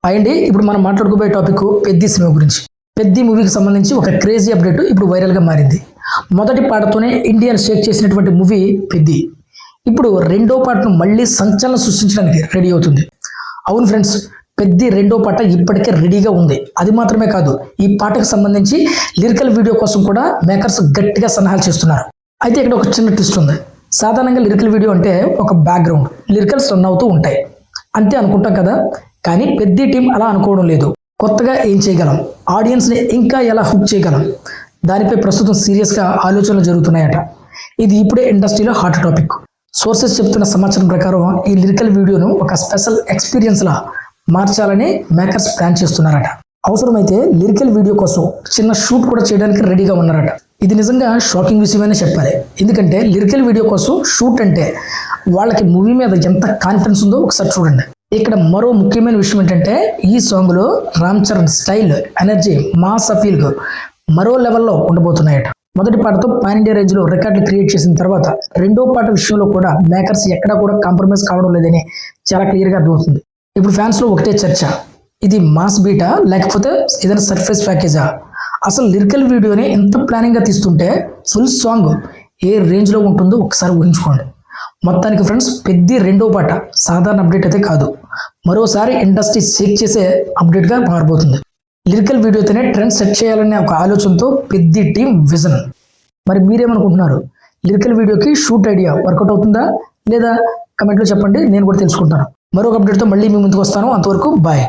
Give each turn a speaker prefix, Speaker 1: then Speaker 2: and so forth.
Speaker 1: అండి ఇప్పుడు మనం మాట్లాడుకోబోయే టాపిక్ పెద్ది సినిమా గురించి. పెద్ది మూవీకి సంబంధించి ఒక క్రేజీ అప్డేట్ ఇప్పుడు వైరల్గా మారింది. మొదటి పాటతోనే ఇండియన్ షేక్ చేసినటువంటి మూవీ పెద్ది ఇప్పుడు రెండో పాటను మళ్ళీ సంచలనం సృష్టించడానికి రెడీ అవుతుంది. అవును ఫ్రెండ్స్, పెద్ది రెండో పాట ఇప్పటికే రెడీగా ఉంది. అది మాత్రమే కాదు, ఈ పాటకు సంబంధించి లిరికల్ వీడియో కోసం కూడా మేకర్స్ గట్టిగా సన్నాహాలు చేస్తున్నారు. అయితే ఇక్కడ ఒక చిన్న ట్విస్ట్ ఉంది. సాధారణంగా లిరికల్ వీడియో అంటే ఒక బ్యాక్గ్రౌండ్, లిరికల్స్ రన్ అవుతూ ఉంటాయి అంతే అనుకుంటాం కదా. కానీ పెద్ది టీం అలా అనుకోవడం లేదు. కొత్తగా ఏం చేయగలం, ఆడియన్స్ని ఇంకా ఎలా హుక్ చేయగలం, దానిపై ప్రస్తుతం సీరియస్గా ఆలోచనలు జరుగుతున్నాయట. ఇది ఇప్పుడే ఇండస్ట్రీలో హాట్ టాపిక్. సోర్సెస్ చెప్తున్న సమాచారం ప్రకారం ఈ లిరికల్ వీడియోను ఒక స్పెషల్ ఎక్స్పీరియన్స్లా మార్చాలని మేకర్స్ ప్లాన్ చేస్తున్నారట. అవసరమైతే లిరికల్ వీడియో కోసం చిన్న షూట్ కూడా చేయడానికి రెడీగా ఉన్నారట. ఇది నిజంగా షాకింగ్ విషయమైనా చెప్పాలి. ఎందుకంటే లిరికల్ వీడియో కోసం షూట్ అంటే వాళ్ళకి మూవీ మీద ఎంత కాన్ఫిడెన్స్ ఉందో ఒకసారి చూడండి. ఇక్కడ మరో ముఖ్యమైన విషయం ఏంటంటే ఈ సాంగ్లో Ram Charan style, energy, mass appeal మరో లెవెల్లో ఉండబోతున్నాయట. మొదటి పాటతో పాన్ ఇండియా రేంజ్లో రికార్డులు క్రియేట్ చేసిన తర్వాత రెండో పాట విషయంలో కూడా మేకర్స్ ఎక్కడా కూడా కాంప్రమైజ్ కావడం లేదని చాలా క్లియర్గా అర్థమవుతుంది. ఇప్పుడు ఫ్యాన్స్లో ఒకటే చర్చ, ఇది మాస్ బీటా లేకపోతే ఏదైనా సర్ఫేస్ ప్యాకేజా? అసలు లిరికల్ వీడియోని ఎంత ప్లానింగ్గా తీస్తుంటే ఫుల్ సాంగ్ ఏ రేంజ్లో ఉంటుందో ఒకసారి ఊహించుకోండి. మొత్తానికి ఫ్రెండ్స్, పెద్ది రెండో పాట సాధారణ అప్డేట్ అయితే కాదు, మరోసారి ఇండస్ట్రీ షేక్ చేసే అప్డేట్గా మారబోతుంది. లిరికల్ వీడియోతోనే ట్రెండ్ సెట్ చేయాలనే ఒక ఆలోచనతో పెద్ది టీం విజన్. మరి మీరేమనుకుంటున్నారు? లిరికల్ వీడియోకి షూట్ ఐడియా వర్కౌట్ అవుతుందా లేదా? కమెంట్లో చెప్పండి, నేను కూడా తెలుసుకుంటాను. మరొక అప్డేట్తో మళ్ళీ మీ ముందుకు వస్తాను. అంతవరకు బాయ్.